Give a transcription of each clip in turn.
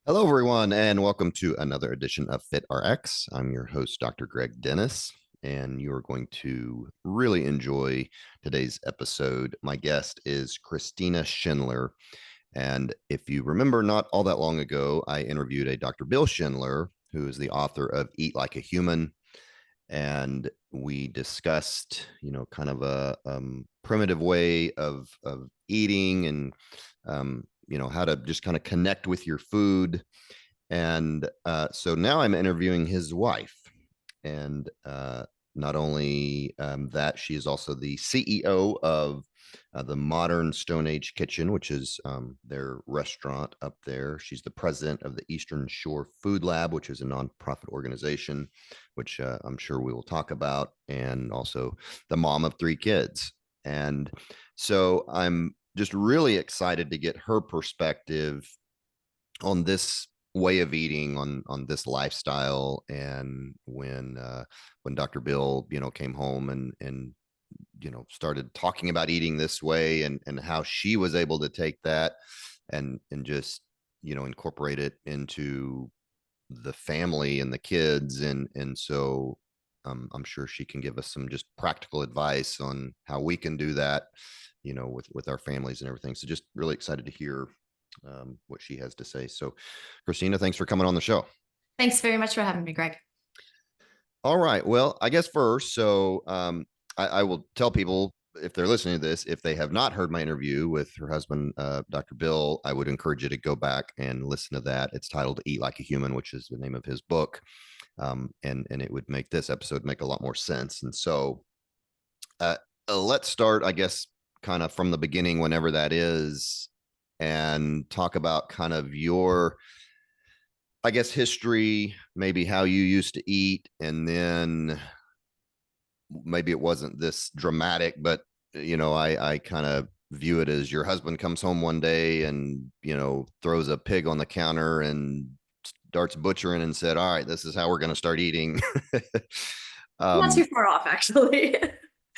Hello, everyone, and welcome to another edition of Fit RX. I'm your host, Dr. Greg Dennis, and you are going to really enjoy today's episode. My guest is Christina Schindler. And if you remember, not all that long ago, I interviewed a Dr. Bill Schindler, who is the author of Eat Like a Human. And we discussed, kind of a primitive way of eating and how to just kind of connect with your food. And so now I'm interviewing his wife. And not only that, she is also the CEO of the Modern Stone Age Kitchen, which is their restaurant up there. She's the president of the Eastern Shore Food Lab, which is a nonprofit organization, which I'm sure we will talk about, and also the mom of three kids. And so I'm just really excited to get her perspective on this way of eating, on this lifestyle. And when Dr. Bill came home and started talking about eating this way, and how she was able to take that and just incorporate it into the family and the kids. And so I'm sure she can give us some just practical advice on how we can do that with our families and everything. So just really excited to hear what she has to say. So, Christina, thanks for coming on the show. Thanks very much for having me, Greg. All right. Well, I guess first, so I will tell people, if they're listening to this, if they have not heard my interview with her husband, Dr. Bill, I would encourage you to go back and listen to that. It's titled "Eat Like a Human," which is the name of his book, and it would make this episode make a lot more sense. And so, let's start, I guess, kind of from the beginning, whenever that is, and talk about kind of your, I guess, history, maybe how you used to eat, and then maybe it wasn't this dramatic, but I kind of view it as your husband comes home one day and throws a pig on the counter and starts butchering and said, "All right, this is how we're going to start eating." Not um, too far off, actually.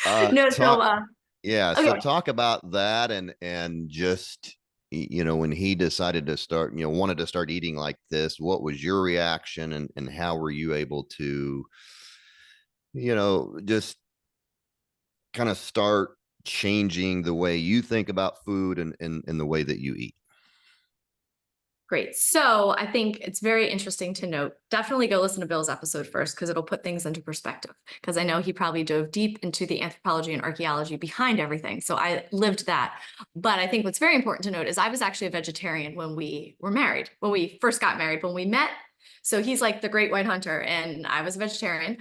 uh, No, so talk, yeah. So okay, talk about that, and just when he decided to start, wanted to start eating like this, what was your reaction, and how were you able to just kind of start changing the way you think about food and the way that you eat? great. So I think it's very interesting to note. Definitely go listen to Bill's episode first because it'll put things into perspective. Because I know he probably dove deep into the anthropology and archaeology behind everything. So I lived that. But I think what's very important to note is I was actually a vegetarian when we were married, when we first got married, when we met. So he's like the great white hunter, and I was a vegetarian.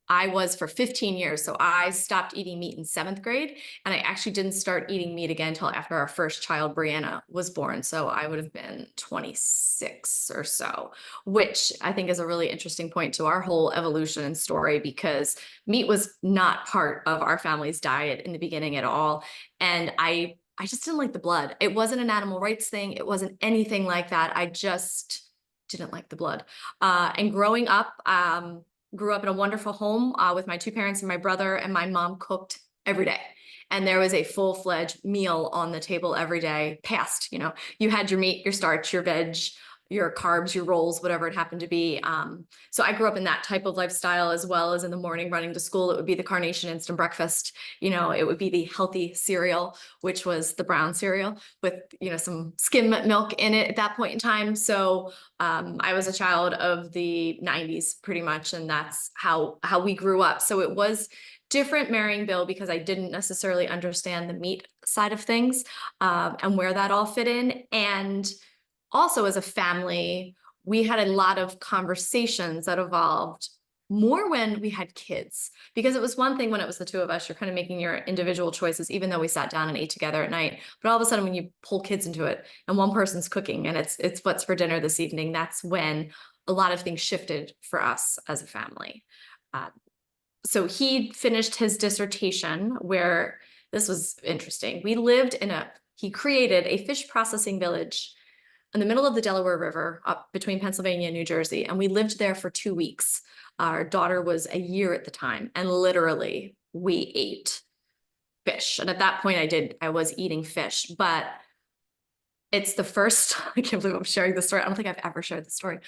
I was for 15 years. So I stopped eating meat in seventh grade. And I actually didn't start eating meat again until after our first child, Brianna, was born. So I would have been 26 or so, which I think is a really interesting point to our whole evolution and story, because meat was not part of our family's diet in the beginning at all. And I just didn't like the blood. It wasn't an animal rights thing. It wasn't anything like that. I just didn't like the blood. And growing up, grew up in a wonderful home with my two parents and my brother, and my mom cooked every day. And there was a full-fledged meal on the table every day. Past, you had your meat, your starch, your veg, your carbs, your rolls, whatever it happened to be. So I grew up in that type of lifestyle, as well as in the morning running to school. It would be the Carnation instant breakfast. It would be the healthy cereal, which was the brown cereal with, some skim milk in it at that point in time. So I was a child of the 90s pretty much, and that's how we grew up. So it was different marrying Bill because I didn't necessarily understand the meat side of things, and where that all fit in. And also, as a family, we had a lot of conversations that evolved more when we had kids, because it was one thing when it was the two of us, you're kind of making your individual choices, even though we sat down and ate together at night. But all of a sudden, when you pull kids into it and one person's cooking and it's what's for dinner this evening, that's when a lot of things shifted for us as a family. Uh, so he finished his dissertation, where this was interesting. He created a fish processing village in the middle of the Delaware River, up between Pennsylvania and New Jersey. And we lived there for 2 weeks. Our daughter was a year at the time. And literally, we ate fish. And at that point, I was eating fish. But It's the first, I can't believe I'm sharing this story. I don't think I've ever shared the story.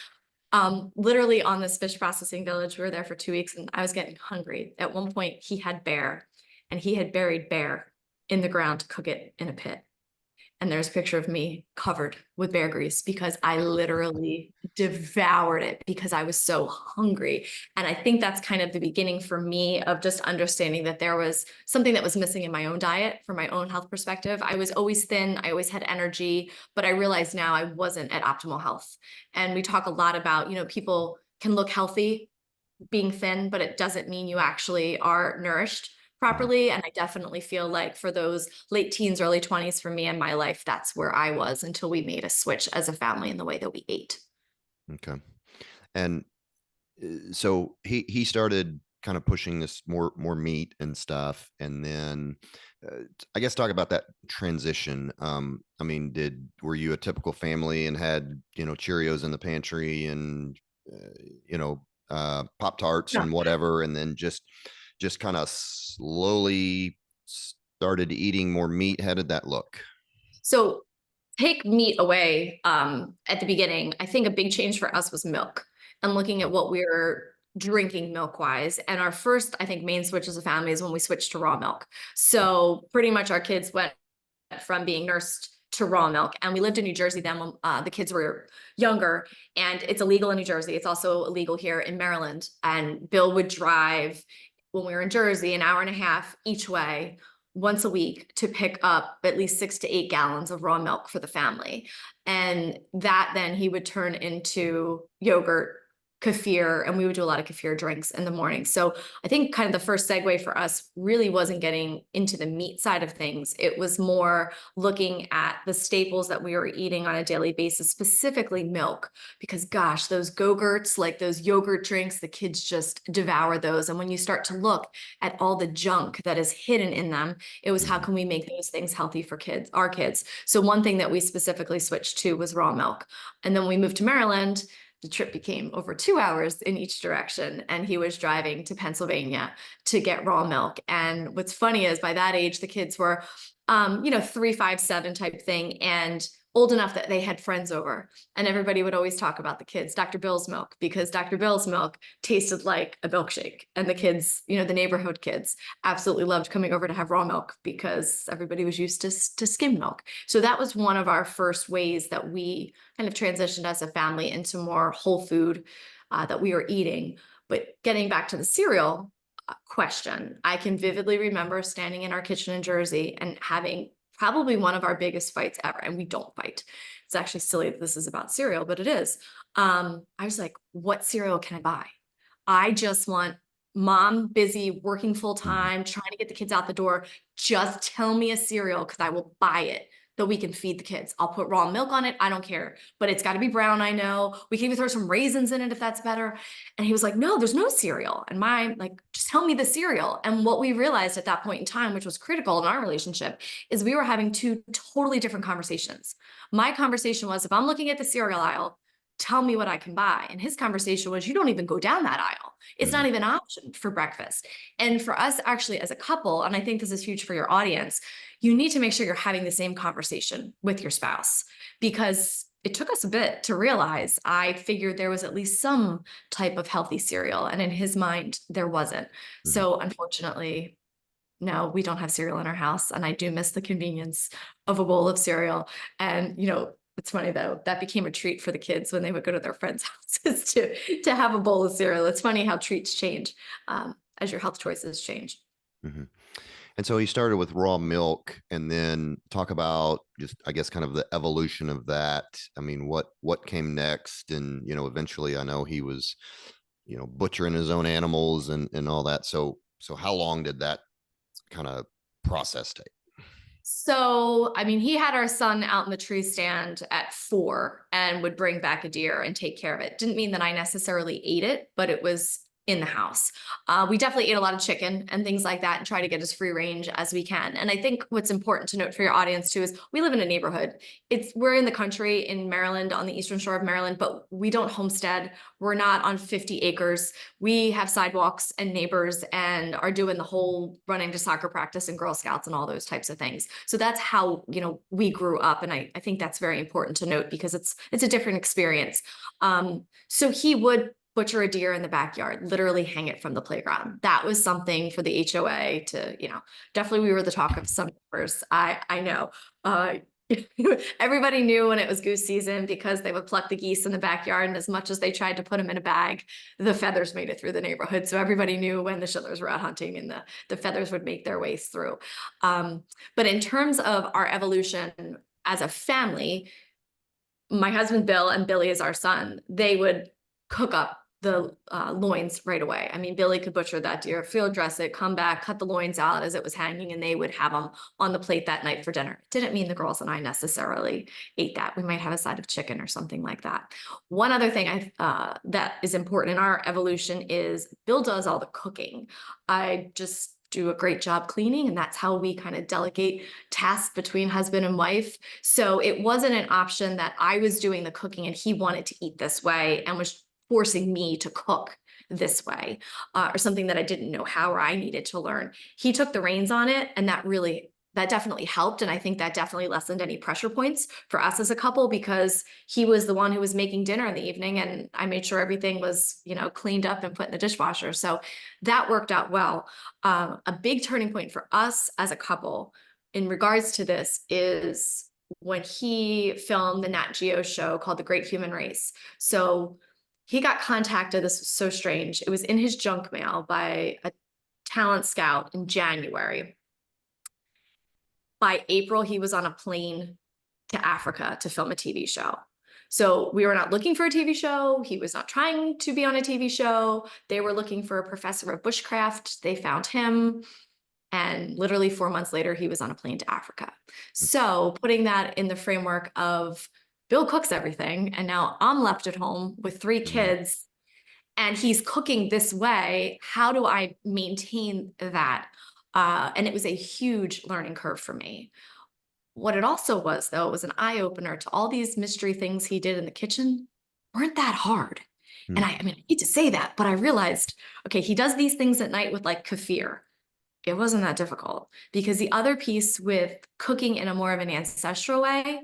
Literally on this fish processing village, we were there for 2 weeks and I was getting hungry. At one point, he had bear and he had buried bear in the ground to cook it in a pit. And there's a picture of me covered with bear grease because I literally devoured it because I was so hungry. And I think that's kind of the beginning for me of just understanding that there was something that was missing in my own diet from my own health perspective. I was always thin, I always had energy, but I realized now I wasn't at optimal health. And we talk a lot about, people can look healthy being thin, but it doesn't mean you actually are nourished Mhm. properly. And I definitely feel like for those late teens, early 20s, for me in my life, that's where I was until we made a switch as a family in the way that we ate. Okay. And so he started kind of pushing this more meat and stuff, and then I guess talk about that transition. I mean, did were you a typical family and had Cheerios in the pantry and you know Pop Tarts No. and whatever, and then just kind of slowly started eating more meat? How did that look? So take meat away at the beginning. I think a big change for us was milk and looking at what we were drinking milk wise. And our first, I think, main switch as a family is when we switched to raw milk. So pretty much our kids went from being nursed to raw milk. And we lived in New Jersey then when the kids were younger. And it's illegal in New Jersey. It's also illegal here in Maryland. And Bill would drive when we were in Jersey an hour and a half each way once a week to pick up at least 6 to 8 gallons of raw milk for the family. And that then he would turn into yogurt, kefir, and we would do a lot of kefir drinks in the morning. So I think kind of the first segue for us really wasn't getting into the meat side of things. It was more looking at the staples that we were eating on a daily basis, specifically milk, because gosh, those go-gurts, like those yogurt drinks, the kids just devour those. And when you start to look at all the junk that is hidden in them, it was how Mhm. can we make those things healthy for kids, our kids. So one thing that we specifically switched to was raw milk. And then when we moved to Maryland, the trip became over 2 hours in each direction. And he was driving to Pennsylvania to get raw milk. And what's funny is by that age, the kids were, 3, 5, 7 type thing. And old enough that they had friends over. And everybody would always talk about the kids, Dr. Bill's milk, because Dr. Bill's milk tasted like a milkshake. And the kids, the neighborhood kids absolutely loved coming over to have raw milk because everybody was used to skim milk. So that was one of our first ways that we kind of transitioned as a family into more whole food that we were eating. But getting back to the cereal question, I can vividly remember standing in our kitchen in Jersey and having probably one of our biggest fights ever. And we don't fight. It's actually silly that this is about cereal, but it is. I was like, what cereal can I buy? I just want mom busy, working full Mhm. time, trying to get the kids out the door. Just tell me a cereal because I will buy it that we can feed the kids. I'll put raw milk on it. I don't care, but it's got to be brown. I know we can even throw some raisins in it if that's better. And he was like, no, there's no cereal. And my like, just tell me the cereal. And what we realized at that point in time, which was critical in our relationship, is we were having two totally different conversations. My conversation was, if I'm looking at the cereal aisle, tell me what I can buy. And his conversation was, you don't even go down that aisle. It's not Mhm. even an option for breakfast. And for us, actually, as a couple, and I think this is huge for your audience, you need to make sure you're having the same conversation with your spouse because it took us a bit to realize I figured there was at least some type of healthy cereal. And in his mind, there wasn't. Mhm. So unfortunately, no, we don't have cereal in our house. And I do miss the convenience of a bowl of cereal. And, it's funny though, that became a treat for the kids when they would go to their friends' houses to have a bowl of cereal. It's funny how treats change as your health choices change. Mhm. And so he started with raw milk, and then talk about just, I guess, kind of the evolution of that. I mean, what came next? And, eventually I know he was, butchering his own animals and all that. So how long did that kind of process take? So, I mean, he had our son out in the tree stand at 4 and would bring back a deer and take care of it. Didn't mean that I necessarily ate it, but it was in the house. We definitely ate a lot of chicken and things like that and try to get as free range as we can. And I think what's important to note for your audience too is we live in a neighborhood. We're in the country in Maryland, on the eastern shore of Maryland, but we don't homestead. We're not on 50 acres. We have sidewalks and neighbors and are doing the whole running to soccer practice and Girl Scouts and all those types of things. So that's how, we grew up. And I think that's very important to note because it's a different experience. So he would butcher a deer in the backyard, literally hang it from the playground. That was something for the HOA to, definitely we were the talk of some neighbors. I know. Everybody knew when it was goose season because they would pluck the geese in the backyard, and as much as they tried to put them in a bag, the feathers made it through the neighborhood. So everybody knew when the Schindlers were out hunting and the feathers would make their ways through. But in terms of our evolution as a family, my husband Bill and Billy is our son, they would cook up the loins right away. I mean, Billy could butcher that deer, field dress it, come back, cut the loins out as it was hanging, and they would have them on the plate that night for dinner. Didn't mean the girls and I necessarily ate that. We might have a side of chicken or something like that. One other thing that is important in our evolution is Bill does all the cooking. I just do a great job cleaning, and that's how we kind of delegate tasks between husband and wife. So it wasn't an option that I was doing the cooking and he wanted to eat this way and was forcing me to cook this way, or something that I didn't know how or I needed to learn. He took the reins on it, and that definitely helped. And I think that definitely lessened any pressure points for us as a couple because he was the one who was making dinner in the evening and I made sure everything was, cleaned up and put in the dishwasher. So that worked out well. A big turning point for us as a couple in regards to this is when he filmed the Nat Geo show called The Great Human Race. So he got contacted, this was so strange. It was in his junk mail by a talent scout in January. By April, he was on a plane to Africa to film a TV show. So we were not looking for a TV show. He was not trying to be on a TV show. They were looking for a professor of bushcraft. They found him. And literally 4 months later, he was on a plane to Africa. So putting that in the framework of Bill cooks everything, and now I'm left at home with 3 kids, and he's cooking this way. How do I maintain that? And it was a huge learning curve for me. What it also was, though, was an eye-opener to all these mystery things he did in the kitchen weren't that hard. And I mean, I hate to say that, but I realized, okay, he does these things at night with like kefir. It wasn't that difficult because the other piece with cooking in a more of an ancestral way,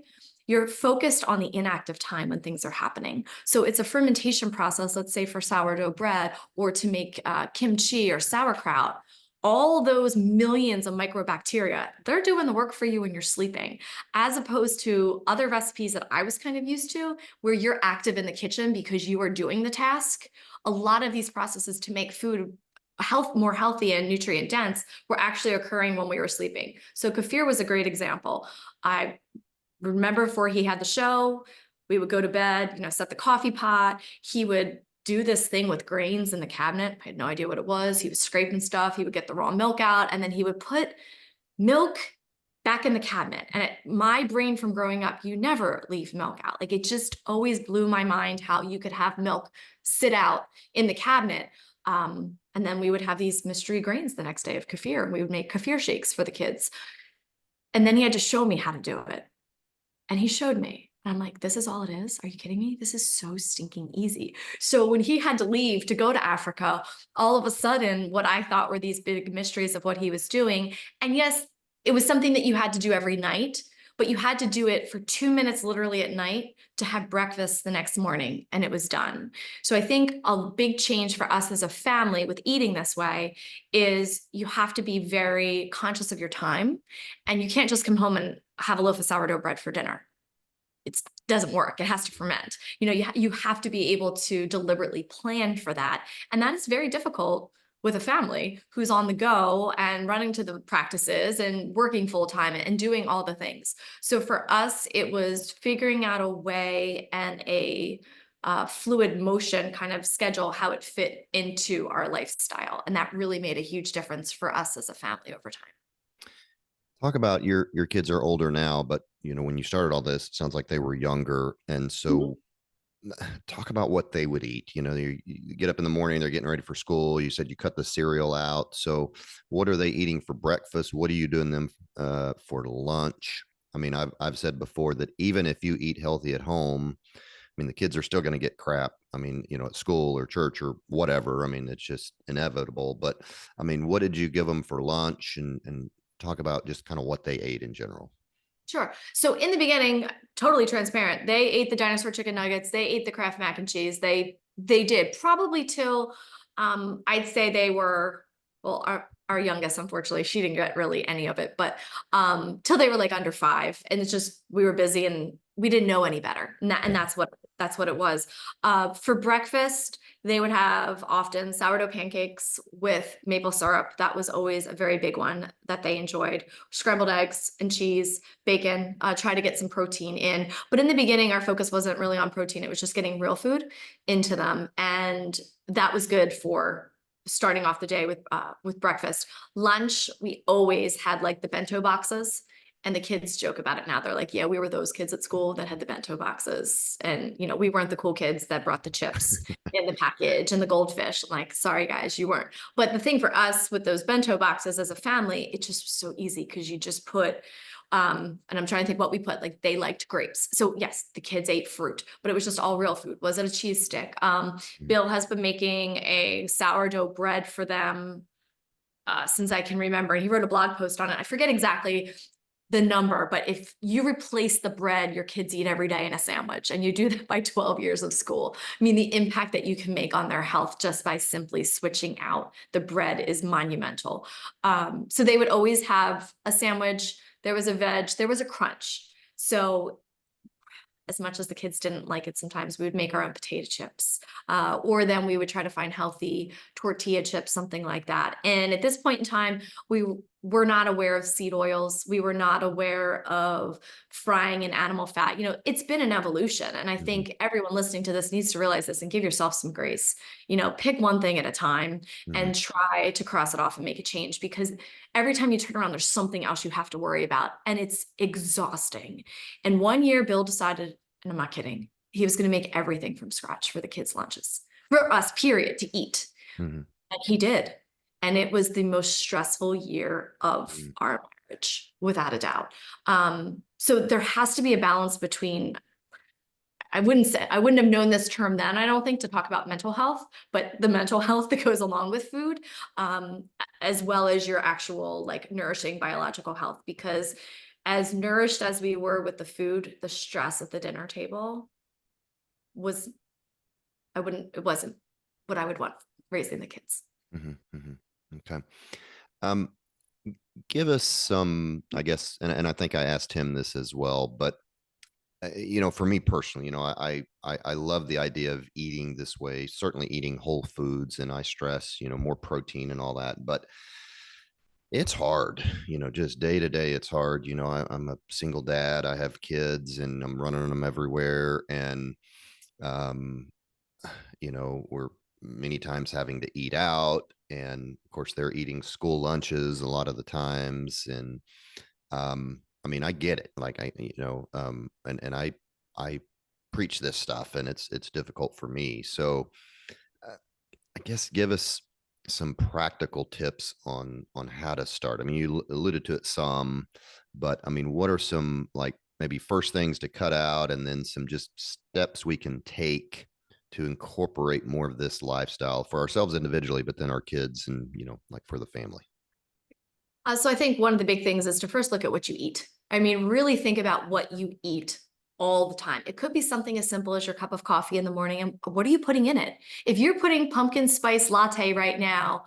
you're focused on the inactive time when things are happening. So it's a fermentation process, let's say for sourdough bread or to make kimchi or sauerkraut. All those millions of microbacteria, they're doing the work for you when you're sleeping, as opposed to other recipes that I was kind of used to, where you're active in the kitchen because you are doing the task. A lot of these processes to make food more healthy and nutrient dense were actually occurring when we were sleeping. So kefir was a great example. I remember before he had the show, we would go to bed, set the coffee pot. He would do this thing with grains in the cabinet. I had no idea what it was. He was scraping stuff. He would get the raw milk out, and then he would put milk back in the cabinet. And my brain from growing up, you never leave milk out. Like, it just always blew my mind how you could have milk sit out in the cabinet. And then we would have these mystery grains the next day of kefir, and we would make kefir shakes for the kids. And then he had to show me how to do it. And he showed me. And I'm like, this is all it is? Are you kidding me? This is so stinking easy. So when he had to leave to go to Africa, all of a sudden, what I thought were these big mysteries of what he was doing. And yes, it was something that you had to do every night, but you had to do it for 2 minutes literally at night to have breakfast the next morning, and it was done. So I think a big change for us as a family with eating this way is you have to be very conscious of your time, and you can't just come home and have a loaf of sourdough bread for dinner. It doesn't work. It has to ferment. You have to be able to deliberately plan for that. And that is very difficult with a family who's on the go and running to the practices and working full time and doing all the things. So for us, it was figuring out a way and a fluid motion kind of schedule, how it fit into our lifestyle. And that really made a huge difference for us as a family over time. Talk about your kids are older now, but when you started all this, it sounds like they were younger. And so talk about what they would eat. You get up in the morning, they're getting ready for school. You said you cut the cereal out. So what are they eating for breakfast? What are you doing them for lunch? I mean, I've said before that even if you eat healthy at home, I mean, the kids are still going to get crap. I mean, at school or church or whatever. I mean, it's just inevitable. But I mean, what did you give them for lunch, and talk about just kind of what they ate in general? Sure. So in the beginning, totally transparent. They ate the dinosaur chicken nuggets. They ate the Kraft mac and cheese. They did probably till I'd say they were, well, our youngest, unfortunately, she didn't get really any of it, but till they were like under 5. And it's just we were busy and we didn't know any better. And Yeah. that's what it was. For breakfast, they would have often sourdough pancakes with maple syrup. That was always a very big one that they enjoyed. Scrambled eggs and cheese, bacon, try to get some protein in. But in the beginning, our focus wasn't really on protein. It was just getting real food into them. And that was good for starting off the day with breakfast. Lunch, we always had like the bento boxes. And the kids joke about it now. They're like, yeah, we were those kids at school that had the bento boxes. And, we weren't the cool kids that brought the chips in the package and the goldfish. I'm like, sorry, guys, you weren't. But the thing for us with those bento boxes as a family, it just was so easy because you just put, and I'm trying to think what we put, like they liked grapes. So yes, the kids ate fruit, but it was just all real food. Was it a cheese stick? Mm. Bill has been making a sourdough bread for them since I can remember. He wrote a blog post on it. I forget exactly the number, but if you replace the bread your kids eat every day in a sandwich, and you do that by 12 years of school, I mean, the impact that you can make on their health just by simply switching out the bread is monumental. So they would always have a sandwich. There was a veg, there was a crunch. So as much as the kids didn't like it, sometimes we would make our own potato chips. Or then we would try to find healthy tortilla chips, something like that. And at this point in time, we were not aware of seed oils. We were not aware of frying in animal fat. It's been an evolution. And I Mhm. think everyone listening to this needs to realize this and give yourself some grace. Pick one thing at a time Mhm. and try to cross it off and make a change, because every time you turn around, there's something else you have to worry about. And it's exhausting. And one year, Bill decided, and I'm not kidding, he was going to make everything from scratch for the kids' lunches, for us, period, to eat. Mhm. And he did. And it was the most stressful year of Mhm. our marriage, without a doubt. So there has to be a balance between, I wouldn't have known this term then, I don't think, to talk about mental health, but the mental health that goes along with food, as well as your actual like nourishing biological health. Because as nourished as we were with the food, the stress at the dinner table was, it wasn't what I would want raising the kids. Mhm. Mhm. Okay. Um, give us some, I guess, and I think I asked him this as well, but for me personally, I love the idea of eating this way, certainly eating whole foods, and I stress, more protein and all that, but it's hard, just day to day, it's hard. I'm a single dad, I have kids, and I'm running them everywhere. And, um, we're many times having to eat out. And of course, they're eating school lunches a lot of the times. And, I mean, I get it. Like and I preach this stuff, and it's difficult for me. So uh, I guess give us some practical tips on how to start. I mean, you alluded to it some, but I mean, what are some, like, maybe first things to cut out, and then some just steps we can take to incorporate more of this lifestyle for ourselves individually, but then our kids and, like, for the family. So I think one of the big things is to first look at what you eat. I mean, really think about what you eat all the time. It could be something as simple as your cup of coffee in the morning, and what are you putting in it? If you're putting pumpkin spice latte right now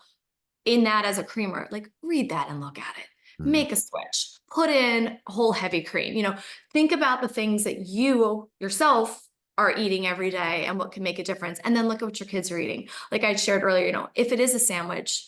in that as a creamer, like read that and look at it. Mhm. Make a switch. Put in whole heavy cream. Think about the things that you yourself are eating every day and what can make a difference. And then look at what your kids are eating. Like I shared earlier, if it is a sandwich,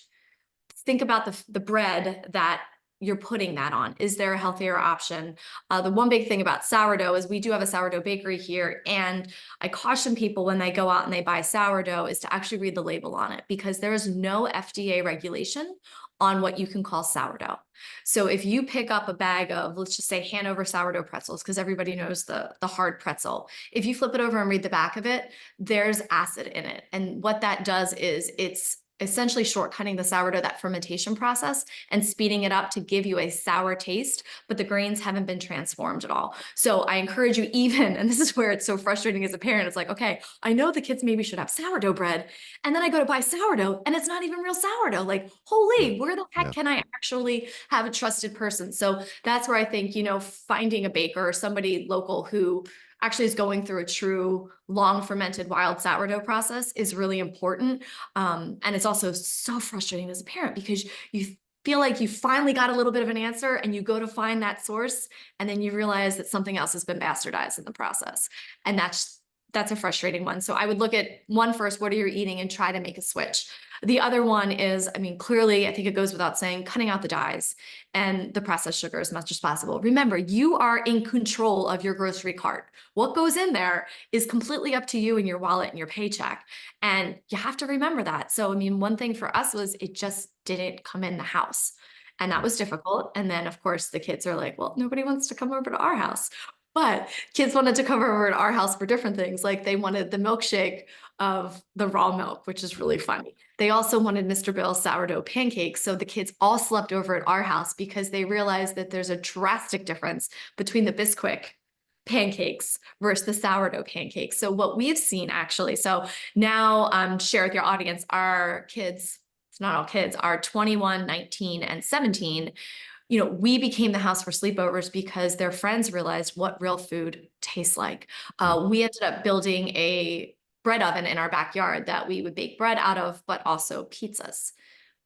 think about the bread that you're putting that on. Is there a healthier option? The one big thing about sourdough is we do have a sourdough bakery here, and I caution people when they go out and they buy sourdough is to actually read the label on it, because there is no FDA regulation on what you can call sourdough. So if you pick up a bag of, let's just say Hanover sourdough pretzels, because everybody knows the hard pretzel, if you flip it over and read the back of it, there's acid in it. And what that does is it's essentially shortcutting the sourdough, that fermentation process, and speeding it up to give you a sour taste, but the grains haven't been transformed at all. So I encourage you even, and this is where it's so frustrating as a parent, it's like, okay, I know the kids maybe should have sourdough bread, and then I go to buy sourdough and it's not even real sourdough. Like, Mm, holy, where the heck yeah. can I actually have a trusted person? So that's where I think, finding a baker or somebody local who actually is going through a true long fermented wild sourdough process is really important. And it's also so frustrating as a parent because you feel like you finally got a little bit of an answer and you go to find that source and then you realize that something else has been bastardized in the process. And that's a frustrating one. So I would look at one first, what are you eating, and try to make a switch. The other one is, I mean, clearly, I think it goes without saying, cutting out the dyes and the processed sugar as much as possible. Remember, you are in control of your grocery cart. What goes in there is completely up to you and your wallet and your paycheck. And you have to remember that. So, I mean, one thing for us was it just didn't come in the house. And that Mm, was difficult. And then, of course, the kids are like, well, nobody wants to come over to our house. But kids wanted to come over to our house for different things. Like they wanted the milkshake of the raw milk, which is really funny. They also wanted Mr. Bill's sourdough pancakes. So the kids all slept over at our house because they realized that there's a drastic difference between the Bisquick pancakes versus the sourdough pancakes. So what we've seen actually, so now share with your audience, our kids, it's not all kids, are 21, 19, and 17. We became the house for sleepovers because their friends realized what real food tastes like. mm, We ended up building a bread oven in our backyard that we would bake bread out of, but also pizzas.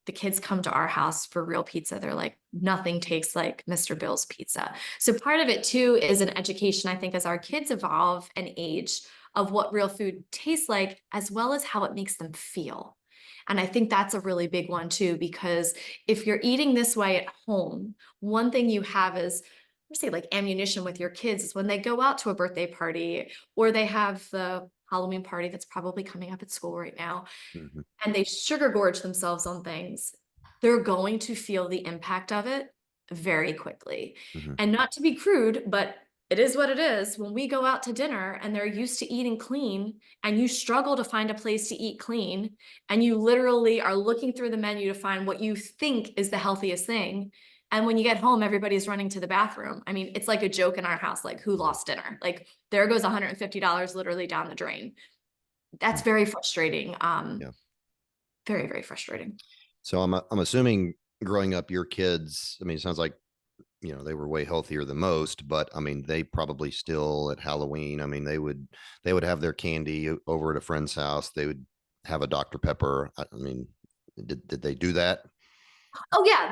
The kids come to our house for real pizza. They're like, nothing tastes like Mr. Bill's pizza. So part of it too is an education, I think, as our kids evolve and age, of what real food tastes like, as well as how it makes them feel. And I think that's a really big one too, because if you're eating this way at home, one thing you have is, let's say, like ammunition with your kids is when they go out to a birthday party or they have the Halloween party that's probably coming up at school right now, mhm, and they sugar gorge themselves on things, they're going to feel the impact of it very quickly. mhm, And not to be crude, but it is what it is. When we go out to dinner and they're used to eating clean, and you struggle to find a place to eat clean, and you literally are looking through the menu to find what you think is the healthiest thing. And when you get home, everybody's running to the bathroom. I mean, it's like a joke in our house, like, who mhm, lost dinner? Like, there goes $150 literally down the drain. That's mm, very frustrating. yeah. Very, very frustrating. So I'm assuming growing up, your kids, I mean, it sounds like, they were way healthier than most, but I mean, they probably still at Halloween, I mean, they would have their candy over at a friend's house. They would have a Dr. Pepper. I mean, did they do that? Oh yeah,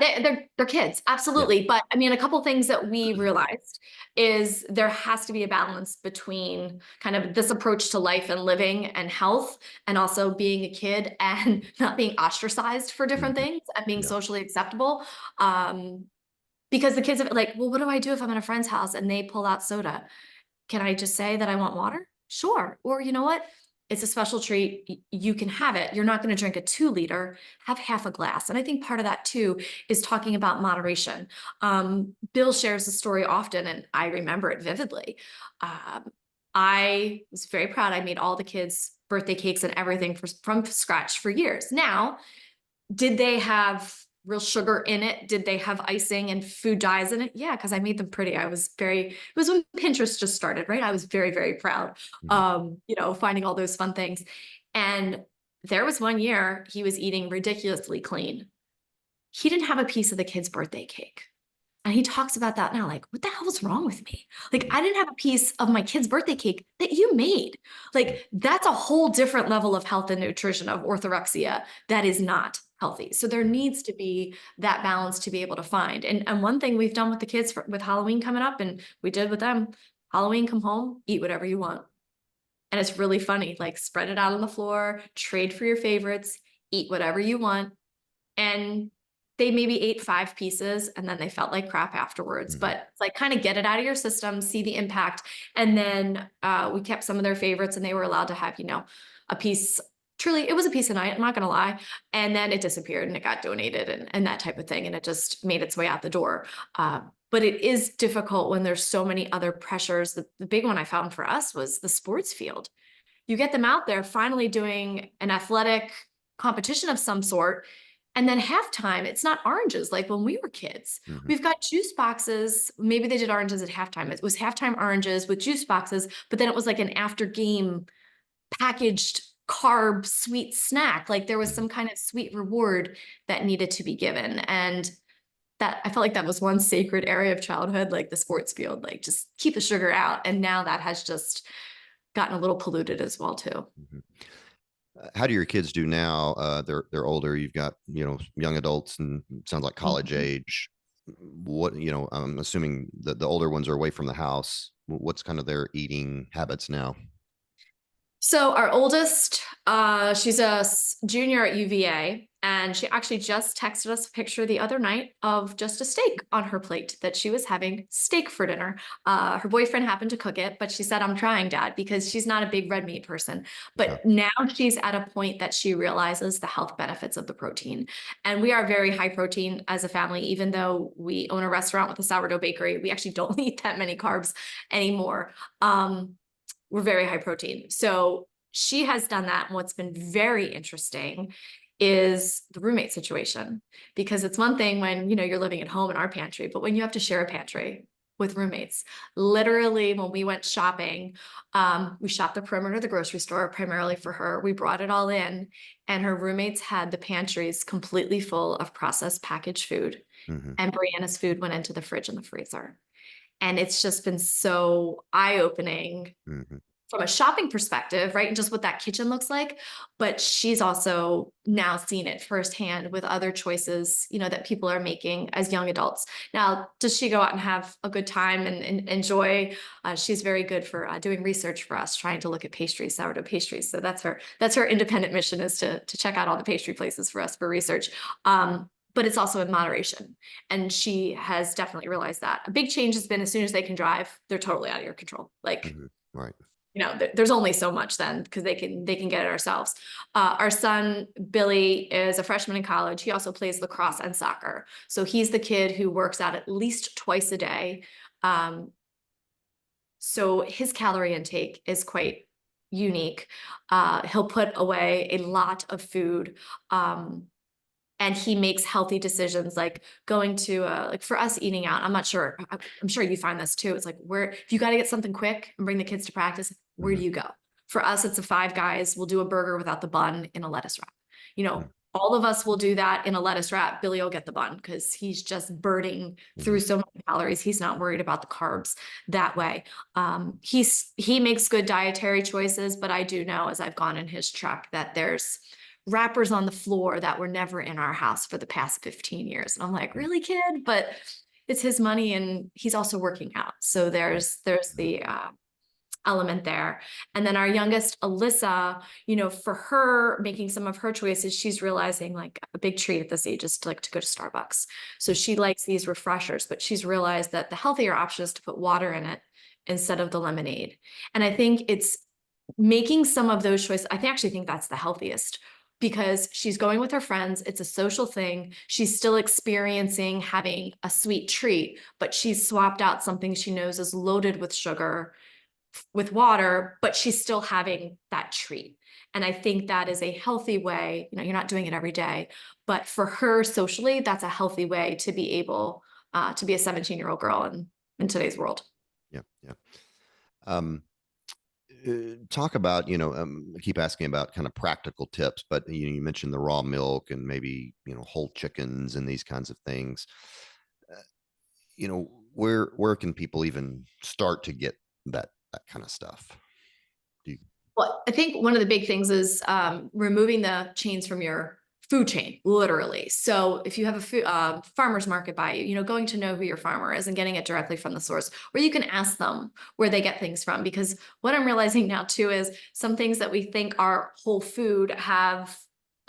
they're kids, Yeah. absolutely. But I mean, a couple things that we realized is there has to be a balance between kind of this approach to life and living and health, and also being a kid and not being ostracized for different Mhm, things and being yeah. socially acceptable. Um, because the kids are like, well, what do I do if I'm at a friend's house and they pull out soda? Can I just say that I want water? Sure. Or you know what? It's a special treat. You can have it. You're not going to drink a 2 liter, have half a glass. And I think part of that too is talking about moderation. Bill shares the story often, and I remember it vividly. Um, I was very proud. I made all the kids birthday cakes and everything from scratch for years. Now, did they have real sugar in it? Did they have icing and food dyes in it? Yeah, because I made them pretty. It was when Pinterest just started, right? I was very, very proud, Mhm, finding all those fun things. And there was one year he was eating ridiculously clean. He didn't have a piece of the kid's birthday cake. And he talks about that now, like, what the hell was wrong with me? Like, mhm, I didn't have a piece of my kid's birthday cake that you made. mm, Like, that's a whole different level of health and nutrition, of orthorexia, that is not healthy. So there mhm, needs to be that balance to be able to find. And one thing we've done with the kids with Halloween coming up, and we did with them, Halloween, come home, eat whatever you want. And it's really funny, like, spread it out on the floor, trade for your favorites, eat whatever you want. And they maybe ate 5 pieces and then they felt like crap afterwards, mhm, but it's like, kind of get it out of your system, see the impact. And then we kept some of their favorites and they were allowed to have, a piece truly, it was a piece of night, I'm not gonna lie. And then it disappeared and it got donated and that type of thing. And it just made its way out the door. But it is difficult when there's so many other pressures. The big one I found for us was the sports field. You get them out there finally doing an athletic competition of some sort. And then halftime, it's not oranges like when we were kids. Hmm. We've got juice boxes. Maybe they did oranges at halftime. It was halftime oranges with juice boxes, but then it was like an after game packaged carb sweet snack. Like there was Hmm. some kind of sweet reward that needed to be given. And that I felt like that was one sacred area of childhood, like the sports field, like just keep the sugar out. And now that has just gotten a little polluted as well too. Hmm. How do your kids do now? They're older. You've got, young adults, and it sounds like college Mhm. age. What, I'm assuming that the older ones are away from the house. What's kind of their eating habits now? So our oldest, she's a junior at UVA, and she actually just texted us a picture the other night of just a steak on her plate that she was having steak for dinner. Her boyfriend happened to cook it, but she said, "I'm trying, Dad," because she's not a big red meat person. Yeah. But now she's at a point that she realizes the health benefits of the protein. And we are very high protein as a family, even though we own a restaurant with a sourdough bakery. We actually don't eat that many carbs anymore. We're very high protein. So she has done that. And what's been very interesting is the roommate situation, because it's one thing when, you're living at home in our pantry, but when you have to share a pantry with roommates, literally when we went shopping, we shopped the perimeter of the grocery store primarily for her. We brought it all in, and her roommates had the pantries completely full of processed packaged food, Hmm. and Brianna's food went into the fridge and the freezer. And it's just been so eye-opening Hmm. from a shopping perspective, right? And just what that kitchen looks like. But she's also now seen it firsthand with other choices, that people are making as young adults. Now, does she go out and have a good time and enjoy? She's very good for doing research for us, trying to look at pastries, sourdough pastries. So that's her independent mission, is to check out all the pastry places for us for research. But it's also in moderation. And she has definitely realized that. A big change has been as soon as they can drive, they're totally out of your control. Like, Hmm. Right. there's only so much then, because they can get it ourselves. Our son Billy is a freshman in college. He also plays lacrosse and soccer, so he's the kid who works out at least twice a day. So his calorie intake is quite unique. He'll put away a lot of food. And he makes healthy decisions, like going to like for us eating out. I'm not sure. I'm sure you find this too. It's like, where if you got to get something quick and bring the kids to practice, where Hmm. do you go? For us, it's a Five Guys. We'll do a burger without the bun in a lettuce wrap. You Hmm. know, all of us will do that in a lettuce wrap. Billy will get the bun because he's just burning Hmm. through so many calories. He's not worried about the carbs that way. He makes good dietary choices, but I do know, as I've gone in his truck, that there's wrappers on the floor that were never in our house for the past 15 years. And I'm like, really, kid? But it's his money and he's also working out. So there's the element there. And then our youngest, Alyssa, for her making some of her choices, she's realizing like a big treat at this age is to go to Starbucks. So she likes these refreshers, but she's realized that the healthier option is to put water in it instead of the lemonade. And I think it's making some of those choices. Actually think that's the healthiest, because she's going with her friends. It's a social thing. She's still experiencing having a sweet treat, but she's swapped out something she knows is loaded with sugar with water, but she's still having that treat. And I think that is a healthy way. You're not doing it every day, but for her socially, that's a healthy way to be able to be a 17-year-old girl in today's world. Yeah. Yeah. Um, Talk about, I keep asking about kind of practical tips, but you mentioned the raw milk and maybe, whole chickens and these kinds of things. Uh, where can people even start to get that kind of stuff? Do you, Well, I think one of the big things is removing the chains from your food chain, literally. So if you have a farmer's market by you, going to know who your farmer is and getting it directly from the source, or you can ask them where they get things from. Because what I'm realizing now too is some things that we think are whole food have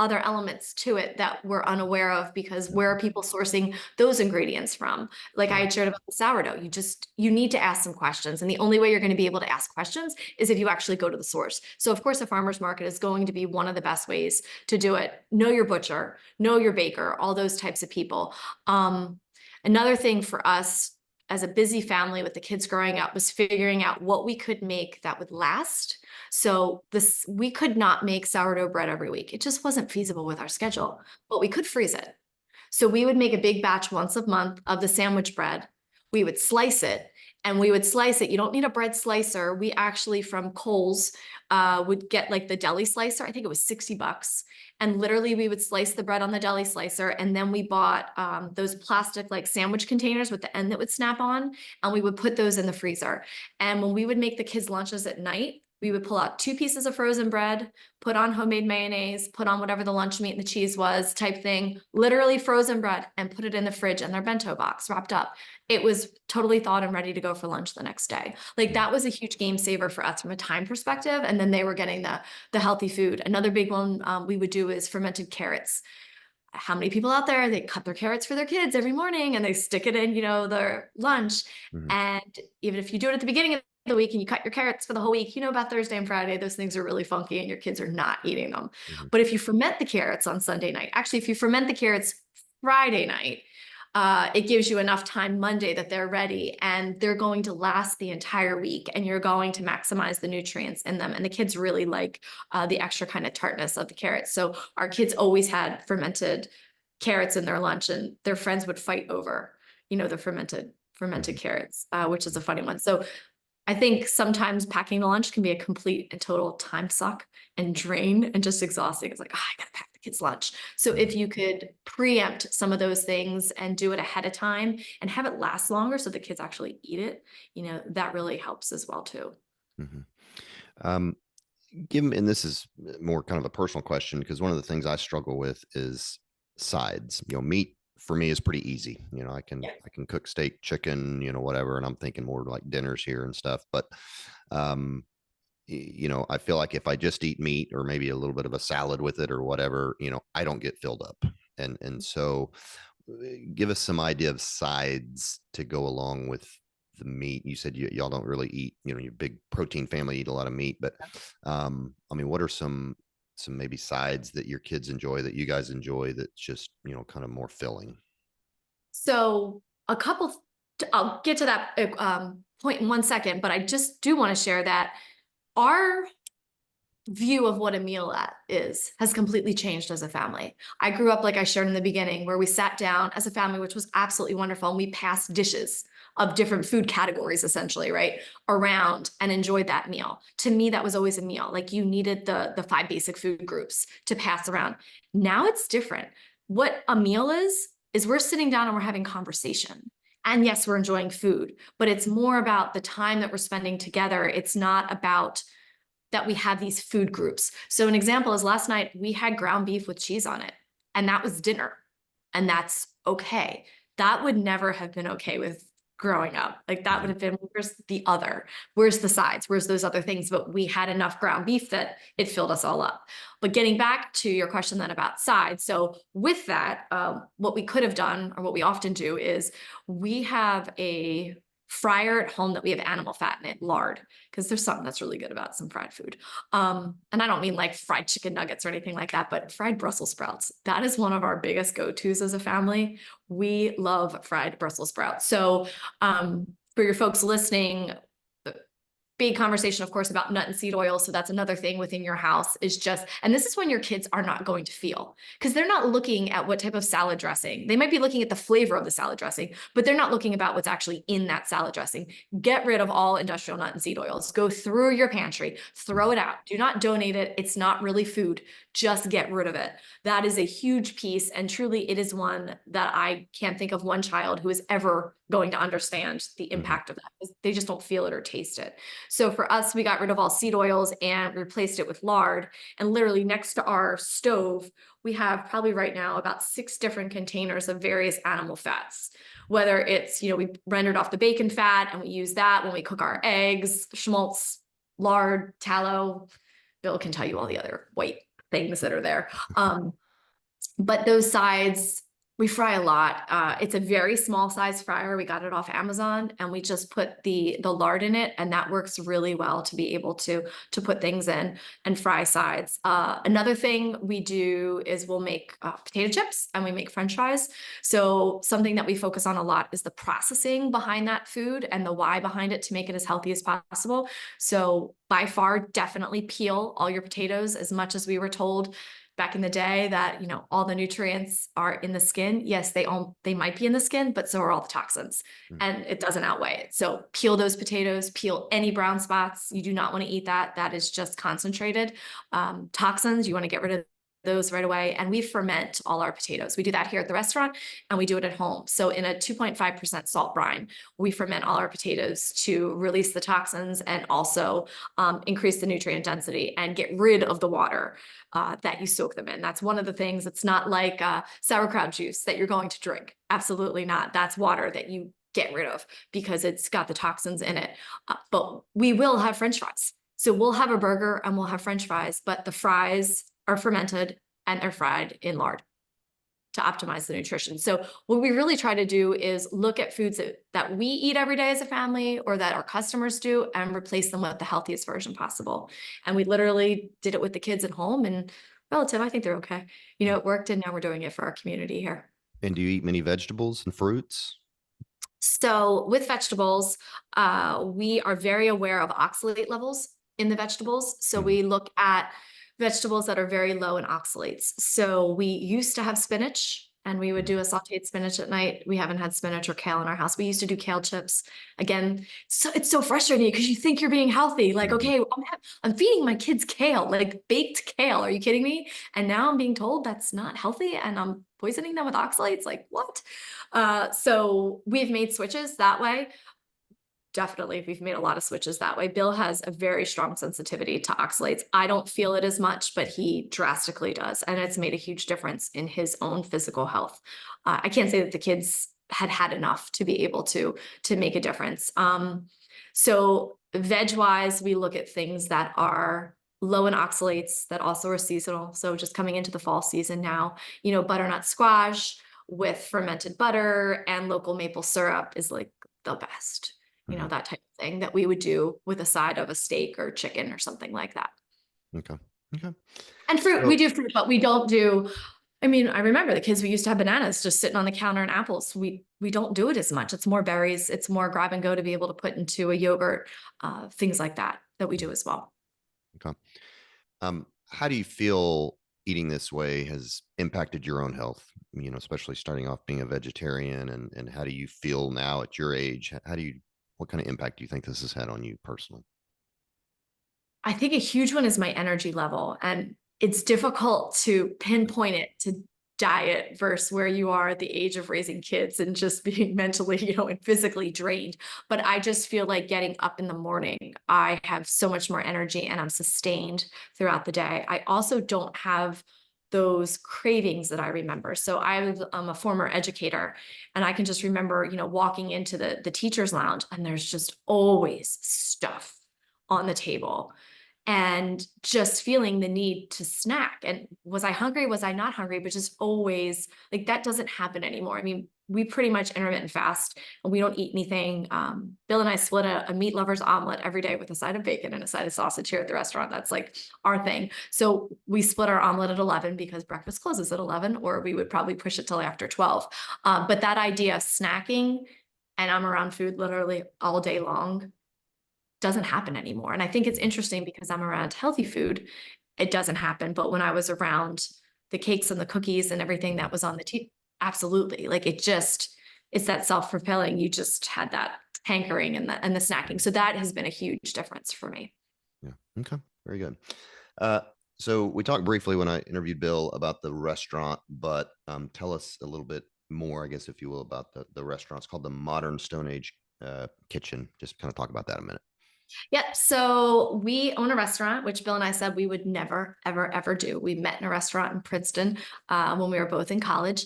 other elements to it that we're unaware of, because where are people sourcing those ingredients from? Like I Right. had shared about the sourdough, you need to ask some questions. And the only way you're going to be able to ask questions is if you actually go to the source. So of course, a farmer's market is going to be one of the best ways to do it. Know your butcher, know your baker, all those types of people. Another thing for us as a busy family with the kids growing up was figuring out what we could make that would last. So we could not make sourdough bread every week. It just wasn't feasible with our schedule, but we could freeze it. So we would make a big batch once a month of the sandwich bread. We would slice it, and we would slice it. You don't need a bread slicer. We actually from Kohl's would get like the deli slicer. I think it was $60. And literally we would slice the bread on the deli slicer. And then we bought those plastic like sandwich containers with the end that would snap on. And we would put those in the freezer. And when we would make the kids' lunches at night, we would pull out 2 pieces of frozen bread, put on homemade mayonnaise, put on whatever the lunch meat and the cheese was type thing, literally frozen bread, and put it in the fridge in their bento box wrapped up. It was totally thawed and ready to go for lunch the next day. Like that was a huge game saver for us from a time perspective. And then they were getting the healthy food. Another big one we would do is fermented carrots. How many people out there, they cut their carrots for their kids every morning and they stick it in, their lunch. Mhm. And even if you do it at the beginning of the week and you cut your carrots for the whole week, about Thursday and Friday, those things are really funky and your kids are not eating them. Mhm. But if you ferment the carrots on Sunday night, actually, if you ferment the carrots Friday night, it gives you enough time Monday that they're ready and they're going to last the entire week, and you're going to maximize the nutrients in them. And the kids really like the extra kind of tartness of the carrots. So our kids always had fermented carrots in their lunch, and their friends would fight over, the fermented Mhm. carrots, which is a funny one. So I think sometimes packing a lunch can be a complete and total time suck and drain and just exhausting. It's like, oh, I gotta pack the kids' lunch. So Mhm. if you could preempt some of those things and do it ahead of time and have it last longer so the kids actually eat it, that really helps as well too. Mhm. Um, and this is more kind of a personal question, because one of the things I struggle with is sides. Meat for me is pretty easy. Yeah. I can cook steak, chicken, whatever, and I'm thinking more like dinners here and stuff. But um, I feel like if I just eat meat or maybe a little bit of a salad with it or whatever, I don't get filled up. And so give us some idea of sides to go along with the meat. You said y'all don't really eat, your big protein family eat a lot of meat, but I mean, what are some maybe sides that your kids enjoy, that you guys enjoy, that's just, kind of more filling? So I'll get to that point in 1 second, but I just do want to share that our view of what a meal has completely changed as a family. I grew up, like I shared in the beginning, where we sat down as a family, which was absolutely wonderful, and we passed dishes of different food categories essentially, right, around and enjoyed that meal. To me, that was always a meal. Like you needed the 5 basic food groups to pass around. Now it's different. What a meal is we're sitting down and we're having conversation. And yes, we're enjoying food, but it's more about the time that we're spending together. It's not about that we have these food groups. So an example is last night we had ground beef with cheese on it, and that was dinner. And that's okay. That would never have been okay with growing up. Like that would Mhm. have been, where's the other? Where's the sides? Where's those other things? But we had enough ground beef that it filled us all up. But getting back to your question then about sides. So with that, what we could have done, or what we often do, is we have a fryer at home that we have animal fat in it, lard, because there's something that's really good about some fried food. And I don't mean like fried chicken nuggets or anything like that, but fried Brussels sprouts. That is one of our biggest go-tos as a family. We love fried Brussels sprouts. So for your folks listening, big conversation, of course, about nut and seed oil. So that's another thing within your house is just, and this is when your kids are not going to feel, because they're not looking at what type of salad dressing. They might be looking at the flavor of the salad dressing, but they're not looking about what's actually in that salad dressing. Get rid of all industrial nut and seed oils. Go through your pantry, throw it out. Do not donate it. It's not really food. Just get rid of it. That is a huge piece. And truly, it is one that I can't think of one child who is ever going to understand the Mhm. impact of that. They just don't feel it or taste it. So for us, we got rid of all seed oils and replaced it with lard. And literally next to our stove, we have probably right now about 6 different containers of various animal fats. Whether it's, we rendered off the bacon fat and we use that when we cook our eggs, schmaltz, lard, tallow. Bill can tell you all the other white things that are there. But those sides, we fry a lot. It's a very small size fryer. We got it off Amazon, and we just put the lard in it, and that works really well to be able to put things in and fry sides. Another thing we do is we'll make potato chips, and we make French fries. So something that we focus on a lot is the processing behind that food and the why behind it to make it as healthy as possible. So by far, definitely peel all your potatoes, as much as we were told back in the day that, all the nutrients are in the skin. Yes, they might be in the skin, but so are all the toxins, Mm. and it doesn't outweigh it. So peel those potatoes, peel any brown spots. You do not want to eat that. That is just concentrated toxins. You want to get rid of those right away. And we ferment all our potatoes. We do that here at the restaurant, and we do it at home. So in a 2.5% salt brine, we ferment all our potatoes to release the toxins and also increase the nutrient density and get rid of the water that you soak them in. That's one of the things. It's not like sauerkraut juice that you're going to drink. Absolutely not. That's water that you get rid of because it's got the toxins in it. But we will have French fries. So we'll have a burger and we'll have French fries, but the fries are fermented and they're fried in lard to optimize the nutrition. So what we really try to do is look at foods that we eat every day as a family or that our customers do and replace them with the healthiest version possible. And we literally did it with the kids at home, and relative, I think they're okay. It worked, and now we're doing it for our community here. And do you eat many vegetables and fruits? So with vegetables, we are very aware of oxalate levels in the vegetables. So Mhm. we look at vegetables that are very low in oxalates. So we used to have spinach, and we would do a sauteed spinach at night. We haven't had spinach or kale in our house. We used to do kale chips. Again, so it's so frustrating because you think you're being healthy. Like, Mhm. okay, I'm feeding my kids kale, like baked kale. Are you kidding me? And now I'm being told that's not healthy, and I'm poisoning them with oxalates. Like, what? So we've made switches that way. Definitely, we've made a lot of switches that way. Bill has a very strong sensitivity to oxalates. I don't feel it as much, but he drastically does. And it's made a huge difference in his own physical health. I can't say that the kids had enough to be able to make a difference. So veg-wise, we look at things that are low in oxalates that also are seasonal. So just coming into the fall season now, butternut squash with fermented butter and local maple syrup is like the best. Mhm. That type of thing that we would do with a side of a steak or chicken or something like that. Okay. Okay. And fruit, we So do fruit, but we don't do, I mean, I remember the kids, we used to have bananas just sitting on the counter and apples. We don't do it as much. It's more berries. It's more grab and go to be able to put into a yogurt, things like that we do as well. okay. How do you feel eating this way has impacted your own health? Especially starting off being a vegetarian, and how do you feel now at your age? What kind of impact do you think this has had on you personally? I think a huge one is my energy level, and it's difficult to pinpoint it to diet versus where you are at the age of raising kids and just being mentally, and physically drained. But I just feel like getting up in the morning, I have so much more energy and I'm sustained throughout the day. I also don't have those cravings that I remember. So I'm a former educator, and I can just remember, walking into the teacher's lounge, and there's just always stuff on the table and just feeling the need to snack. And was I hungry? Was I not hungry? But just always like that doesn't happen anymore. I mean, we pretty much intermittent fast and we don't eat anything. Bill and I split a meat lover's omelet every day with a side of bacon and a side of sausage here at the restaurant. That's like our thing. So we split our omelet at 11 because breakfast closes at 11, or we would probably push it till after 12. But that idea of snacking, and I'm around food literally all day long, doesn't happen anymore. And I think it's interesting because I'm around healthy food, it doesn't happen. But when I was around the cakes and the cookies and everything Mhm. that was on the tea, absolutely. Like it's that self-fulfilling. You just had that hankering and the snacking. So that has been a huge difference for me. Yeah. Okay. Very good. Uh, so we talked briefly when I interviewed Bill about the restaurant, but tell us a little bit more, I guess, if you will, about the restaurant. It's called the Modern Stone Age Kitchen. Just kind of talk about that a minute. Yep. So we own a restaurant, which Bill and I said we would never, ever, ever do. We met in a restaurant in Princeton when we were both in college.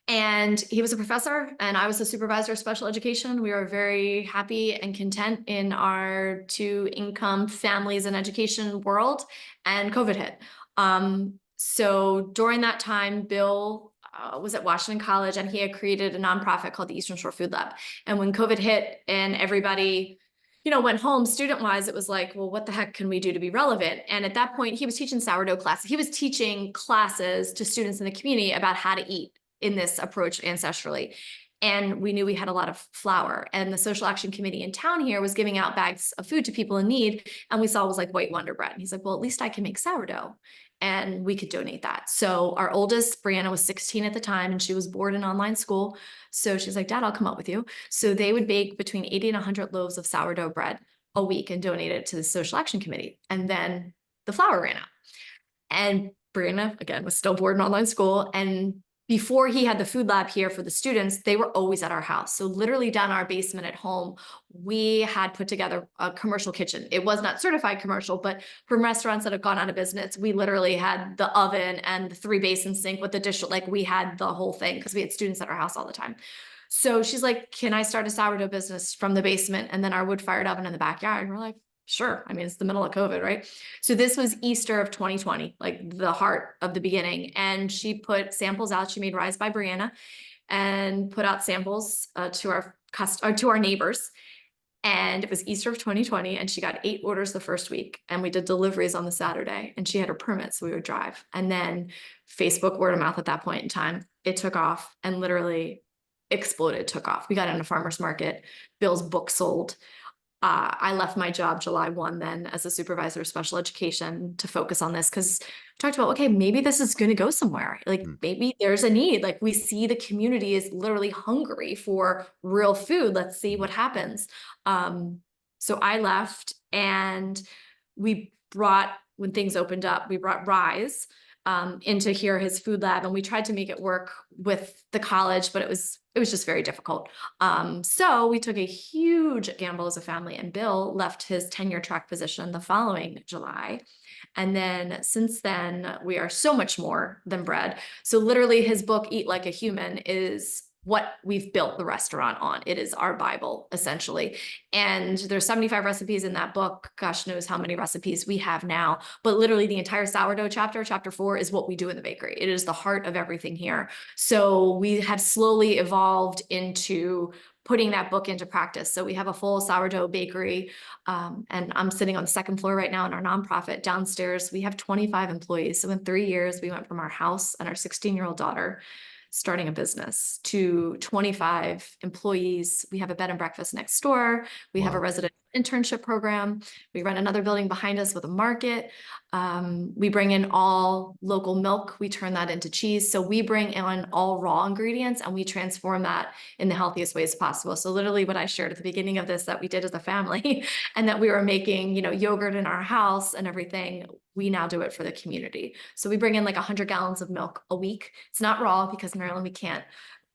And he was a professor and I was a supervisor of special education. We were very happy and content in our two income families and education world. And COVID hit. So during that time, Bill was at Washington College, and he had created a nonprofit called the Eastern Shore Food Lab. And when COVID hit and everybody, went home student wise, it was like, well, what the heck can we do to be relevant? And at that point, he was teaching sourdough classes. He was teaching classes to students in the community about how to eat in this approach ancestrally. And we knew we had a lot of flour, and the social action committee in town here was giving out bags of food to people in need. And we saw it was like white wonder bread. And he's like, well, at least I can make sourdough and we could donate that. So our oldest, Brianna, was 16 at the time, and she was bored in online school. So she's like, Dad, I'll come up with you. So they would bake between 80 and 100 loaves of sourdough bread a week and donate it to the social action committee. And then the flour ran out. And Brianna, again, was still bored in online school. And before he had the food lab here for the students, they were always at our house. So literally down our basement at home, we had put together a commercial kitchen. It was not certified commercial, but from restaurants that have gone out of business, we literally had the oven and the 3-basin sink with the dish. Like, we had the whole thing because we had students at our house all the time. So she's like, can I start a sourdough business from the basement and then our wood-fired oven in the backyard? And we're like, sure. I mean, it's the middle of COVID, right? So this was Easter of 2020, like the heart of the beginning. And she put samples out. She made Rise by Brianna and put out samples to our neighbors. And it was Easter of 2020, and she got 8 orders the first week, and we did deliveries on the Saturday, and she had her permit, so we would drive. And then Facebook word of mouth at that point in time, it took off and literally exploded, took off. We got in a farmer's market. Bill's book sold. I left my job July 1 then as a supervisor of special education to focus on this, because we talked about, okay, maybe this is going to go somewhere. Like, maybe there's a need. Like, we see the community is literally hungry for real food. Let's see what happens. So I left, and when things opened up, we brought Rise into here, his food lab, and we tried to make it work with the college, but it was just very difficult. So we took a huge gamble as a family, and Bill left his tenure track position the following July. And then since then, we are so much more than bread. So literally his book, Eat Like a Human, is what we've built the restaurant on. It is our Bible, essentially. And there's 75 recipes in that book. Gosh knows how many recipes we have now. But literally the entire sourdough chapter 4, is what we do in the bakery. It is the heart of everything here. So we have slowly evolved into putting that book into practice. So we have a full sourdough bakery, and I'm sitting on the 2nd floor right now in our nonprofit. Downstairs, we have 25 employees. So in 3 years, we went from our house and our 16-year-old daughter starting a business to 25 employees. We have a bed and breakfast next door. We have a resident internship program. We run another building behind us with a market. We bring in all local milk. We turn that into cheese. So we bring in all raw ingredients, and we transform that in the healthiest ways possible. So literally what I shared at the beginning of this that we did as a family and that we were making, yogurt in our house and everything, we now do it for the community. So we bring in like 100 gallons of milk a week. It's not raw because in Maryland we can't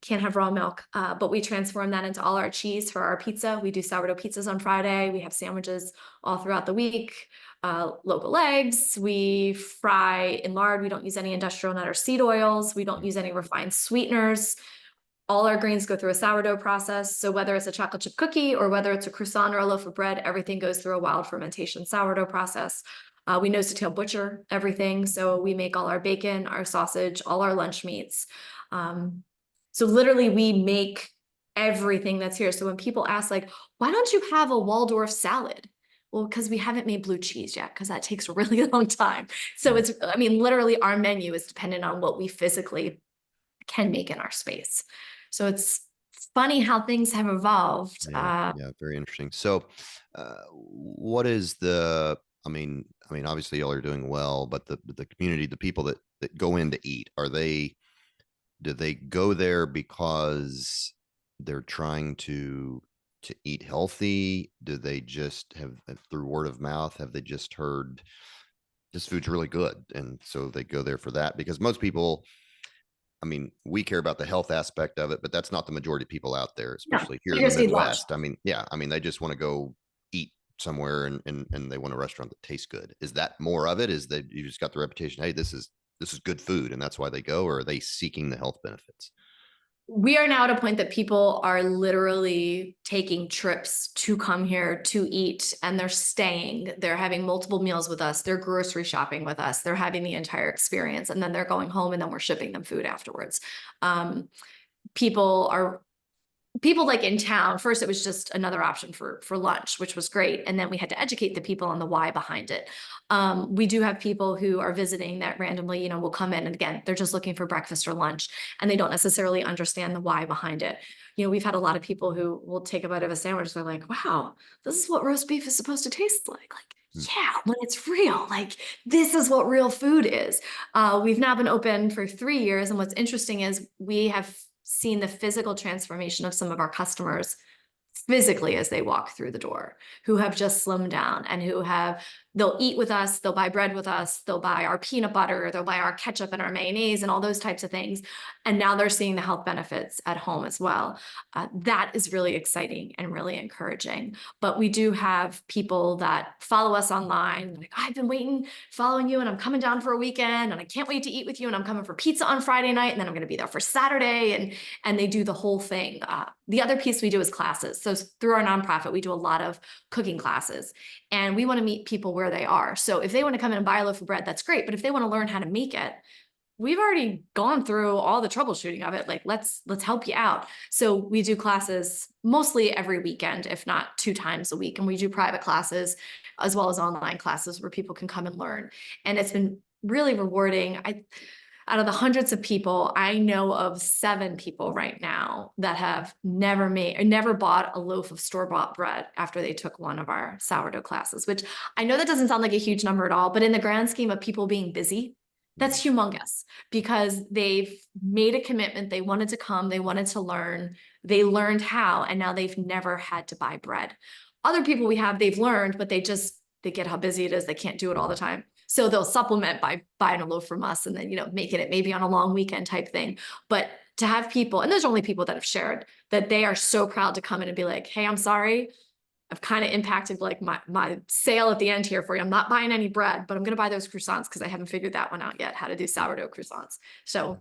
have raw milk, but we transform that into all our cheese for our pizza. We do sourdough pizzas on Friday. We have sandwiches all throughout the week. Local eggs. We fry in lard. We don't use any industrial nut or seed oils. We don't use any refined sweeteners. All our grains go through a sourdough process. So whether it's a chocolate chip cookie or whether it's a croissant or a loaf of bread, everything goes through a wild fermentation sourdough process. We nose to tail butcher everything. So we make all our bacon, our sausage, all our lunch meats. So literally we make everything that's here. So when people ask like, why don't you have a Waldorf salad? Well, because we haven't made blue cheese yet, because that takes a really long time. So literally our menu is dependent on what we physically can make in our space. So it's funny how things have evolved. Yeah, very interesting. So what is obviously y'all are doing well, but the community, the people that go in to eat, do they go there because they're trying to eat healthy? Do they just have, through word of mouth, have they just heard this food's really good, and so they go there for that? Because most people, we care about the health aspect of it, but that's not the majority of people out there, especially here in the Midwest. They just want to go eat somewhere, and they want a restaurant that tastes good. Is that more of it? Is that you just got the reputation, hey, this is good food, and that's why they go? Or are they seeking the health benefits? We are now at a point that people are literally taking trips to come here to eat, and they're staying. They're having multiple meals with us. They're grocery shopping with us. They're having the entire experience, and then they're going home, and then we're shipping them food afterwards. Um, people are people like in town. First it was just another option for lunch, which was great, and then we had to educate the people on the why behind it. We do have people who are visiting that randomly, will come in, and again, they're just looking for breakfast or lunch, and they don't necessarily understand the why behind it. We've had a lot of people who will take a bite of a sandwich, they're like, wow, this is what roast beef is supposed to taste like, Mm. yeah, when it's real, like this is what real food is. We've now been open for 3 years, and what's interesting is we have seen the physical transformation of some of our customers physically as they walk through the door, who have just slimmed down and they'll eat with us, they'll buy bread with us, they'll buy our peanut butter, they'll buy our ketchup and our mayonnaise and all those types of things. And now they're seeing the health benefits at home as well. That is really exciting and really encouraging. But we do have people that follow us online, like, I've been following you, and I'm coming down for a weekend, and I can't wait to eat with you, and I'm coming for pizza on Friday night, and then I'm going to be there for Saturday, and they do the whole thing. The other piece we do is classes. So through our nonprofit, we do a lot of cooking classes, and we want to meet people where they are. So if they want to come in and buy a loaf of bread, that's great. But if they want to learn how to make it, we've already gone through all the troubleshooting of it. Like, let's help you out. So we do classes mostly every weekend, if not 2 times a week. And we do private classes as well as online classes where people can come and learn. And it's been really rewarding. Out of the hundreds of people, I know of 7 people right now that have never made or never bought a loaf of store-bought bread after they took one of our sourdough classes, which I know that doesn't sound like a huge number at all, but in the grand scheme of people being busy, that's humongous, because they've made a commitment. They wanted to come, they wanted to learn, they learned how, and now they've never had to buy bread. Other people we have, they've learned, but they get how busy it is. They can't do it all the time. So they'll supplement by buying a loaf from us and then, making it maybe on a long weekend type thing. But to have people, and there's only people that have shared that they are so proud to come in and be like, hey, I'm sorry, I've kind of impacted like my sale at the end here for you. I'm not buying any bread, but I'm going to buy those croissants because I haven't figured that one out yet, how to do sourdough croissants. So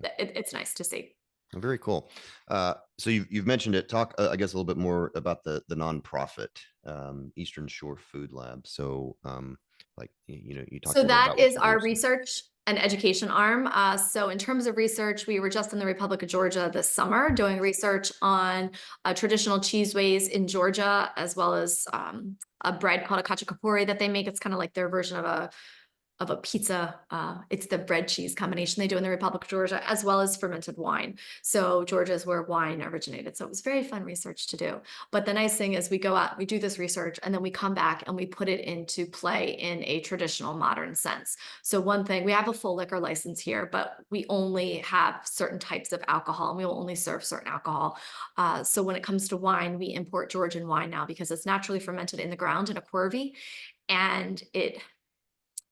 Yeah. it's nice to see. Very cool. So you've mentioned it. Talk, I guess, a little bit more about the nonprofit, Eastern Shore Food Lab. So, like, you talked So a little bit that about what is you our do. So. research and education arm. So in terms of research, we were just in the Republic of Georgia this summer doing research on traditional cheeseways in Georgia, as well as a bread called a cacio that they make. It's kind of like their version of a pizza. It's the bread cheese combination they do in the Republic of Georgia, as well as fermented wine. So Georgia is where wine originated. So it was very fun research to do. But the nice thing is we go out, we do this research, and then we come back and we put it into play in a traditional modern sense. So one thing, we have a full liquor license here, but we only have certain types of alcohol, and we will only serve certain alcohol. So when it comes to wine, we import Georgian wine now because it's naturally fermented in the ground in a quervy, and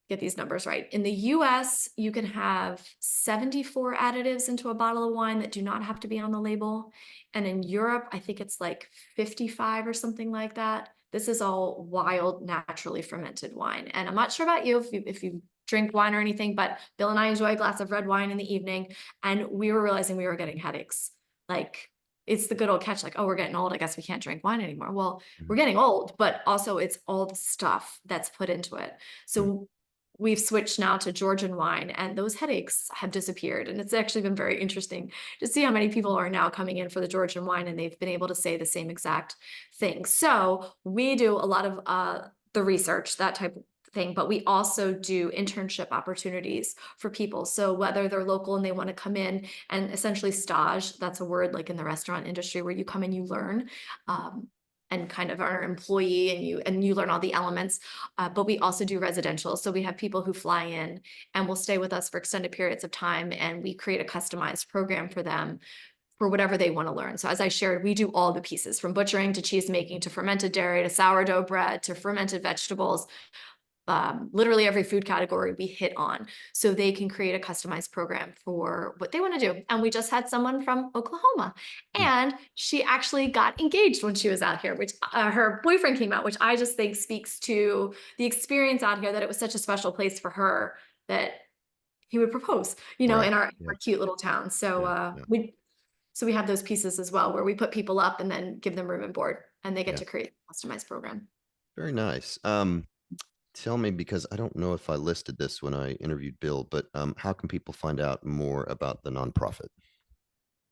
get these numbers right. In the US, you can have 74 additives into a bottle of wine that do not have to be on the label. And in Europe, I think it's like 55 or something like that. This is all wild, naturally fermented wine. And I'm not sure about you if you drink wine or anything, but Bill and I enjoy a glass of red wine in the evening. And we were realizing we were getting headaches. Like, it's the good old catch, like, oh, we're getting old, I guess we can't drink wine anymore. Well, we're Mhm. getting old, but also it's all the stuff that's put into it. Mhm. So we've switched now to Georgian wine, and those headaches have disappeared. And it's actually been very interesting to see how many people are now coming in for the Georgian wine, and they've been able to say the same exact thing. So we do a lot of the research, that type of thing, but we also do internship opportunities for people. So whether they're local and they want to come in and essentially stage, that's a word like in the restaurant industry where you come and you learn. And kind of are an employee, and you learn all the elements. But we also do residential. So we have people who fly in and will stay with us for extended periods of time, and we create a customized program for them for whatever they want to learn. So as I shared, we do all the pieces, from butchering to cheese making to fermented dairy to sourdough bread to fermented vegetables. Literally every food category we hit on, so they can create a customized program for what they want to do. And we just had someone from Oklahoma, Mhm. and she actually got engaged when she was out here, which her boyfriend came out, which I just think speaks to the experience out here, that it was such a special place for her that he would propose, in Right. our Yeah. cute little town. So Yeah. Yeah. So we have those pieces as well, where we put people up and then give them room and board, and they get Yeah. to create a customized program. Very nice. Tell me, because I don't know if I listed this when I interviewed Bill, but how can people find out more about the nonprofit?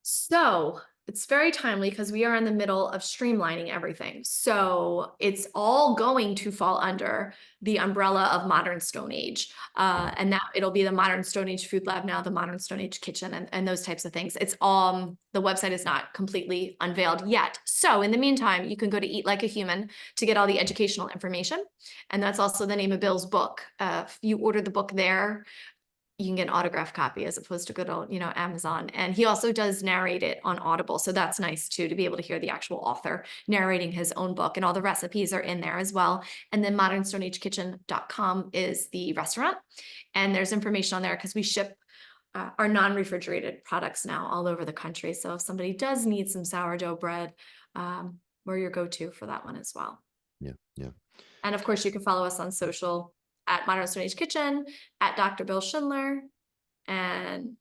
So it's very timely because we are in the middle of streamlining everything. So it's all going to fall under the umbrella of Modern Stone Age. Mhm. And now it'll be the Modern Stone Age Food Lab now, the Modern Stone Age Kitchen, and those types of things. It's the website is not completely unveiled yet. So in the meantime, you can go to Eat Like a Human to get all the educational information. And that's also the name of Bill's book. If you order the book there, you can get an autographed copy as opposed to good old, Amazon. And he also does narrate it on Audible. So that's nice too, to be able to hear the actual author narrating his own book, and all the recipes are in there as well. And then modernstoneagekitchen.com is the restaurant. And there's information on there because we ship our non-refrigerated products now all over the country. So if somebody does need some sourdough bread, we're your go-to for that one as well. Yeah. Yeah. And of course, you can follow us on social at Modern Stone Age Kitchen, at Dr. Bill Schindler, and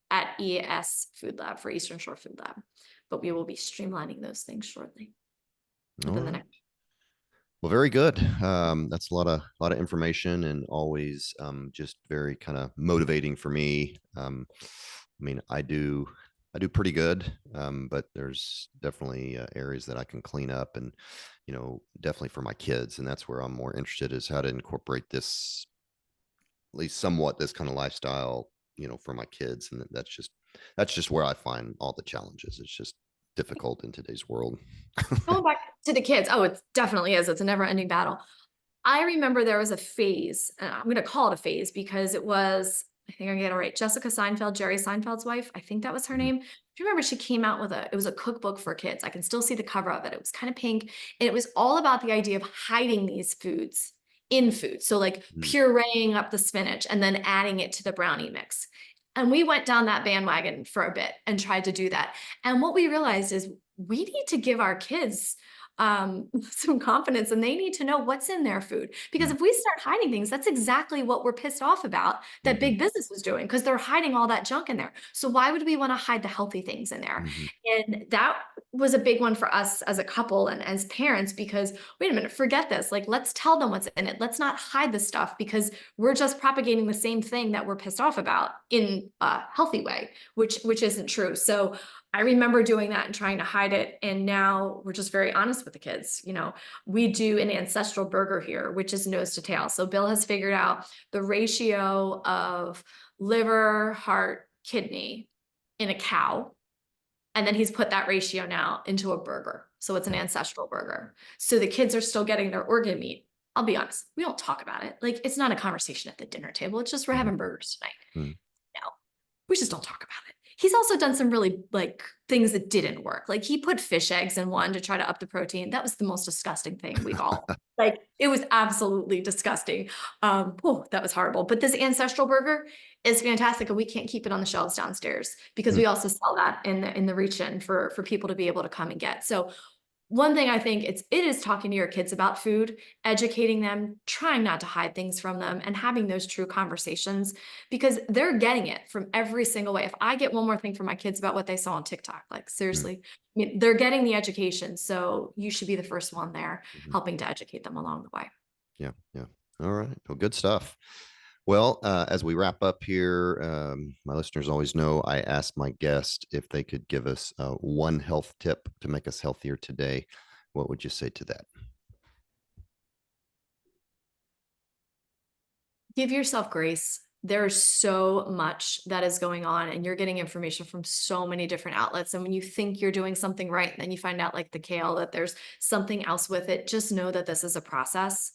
at ES Food Lab for Eastern Shore Food Lab. But we will be streamlining those things shortly All within the right. next. Well, very good. That's a lot of information, and always just very kind of motivating for me. I mean, I do pretty good, but there's definitely areas that I can clean up, and definitely for my kids, and that's where I'm more interested, is how to incorporate this, at least somewhat, this kind of lifestyle, for my kids, and that's just where I find all the challenges. It's just difficult in today's world. Going back to the kids, oh, it definitely is. It's a never ending battle. I remember there was a phase, I'm going to call it a phase because it was, I think I get it right, Jessica Seinfeld, Jerry Seinfeld's wife. I think that was her Mhm. name. Do you remember she came out with it was a cookbook for kids. I can still see the cover of it. It was kind of pink, and it was all about the idea of hiding these foods in food. So like Mhm. pureeing up the spinach and then adding it to the brownie mix. And we went down that bandwagon for a bit and tried to do that. And what we realized is we need to give our kids some confidence, and they need to know what's in their food, because Mhm. if we start hiding things, that's exactly what we're pissed off about that Mhm. big business was doing, because they're hiding all that junk in there. So why would we want to hide the healthy things in there? Mhm. And that was a big one for us as a couple and as parents, because wait a minute, forget this, like, let's tell them what's in it. Let's not hide the stuff, because we're just propagating the same thing that we're pissed off about in a healthy way, which isn't true. So I remember doing that and trying to hide it. And now we're just very honest with the kids. We do an ancestral burger here, which is nose to tail. So Bill has figured out the ratio of liver, heart, kidney in a cow. And then he's put that ratio now into a burger. So it's an Mhm. ancestral burger. So the kids are still getting their organ meat. I'll be honest, we don't talk about it. Like, it's not a conversation at the dinner table. It's just we're Mhm. having burgers tonight. Mhm. No, we just don't talk about it. He's also done some really like things that didn't work. Like, he put fish eggs in one to try to up the protein. That was the most disgusting thing we've all, like, it was absolutely disgusting. Oh, that was horrible. But this ancestral burger is fantastic, and we can't keep it on the shelves downstairs because Mhm. we also sell that in the reach in for people to be able to come and get. So one thing I think it is talking to your kids about food, educating them, trying not to hide things from them, and having those true conversations, because they're getting it from every single way. If I get one more thing from my kids about what they saw on TikTok, like, Mhm. seriously, I mean, they're getting the education. So you should be the first one there Mhm. helping to educate them along the way. Yeah, yeah. All right. Well, good stuff. Well, as we wrap up here, my listeners always know I ask my guest if they could give us one health tip to make us healthier today. What would you say to that? Give yourself grace. There's so much that is going on, and you're getting information from so many different outlets. And when you think you're doing something right, and then you find out, like the kale, that there's something else with it, just know that this is a process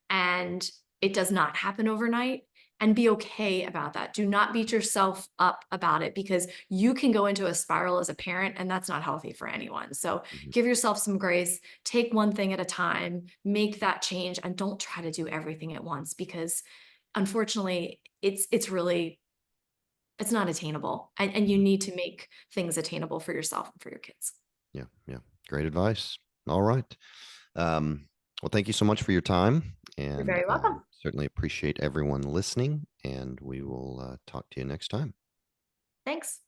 and it does not happen overnight. And be okay about that. Do not beat yourself up about it, because you can go into a spiral as a parent, and that's not healthy for anyone. So Mhm. give yourself some grace, take one thing at a time, make that change, and don't try to do everything at once, because unfortunately, it's not attainable, and you Mhm. need to make things attainable for yourself and for your kids. Yeah, yeah. Great advice. All right. Well, thank you so much for your time, You're and very welcome. certainly appreciate everyone listening. And we will talk to you next time. Thanks.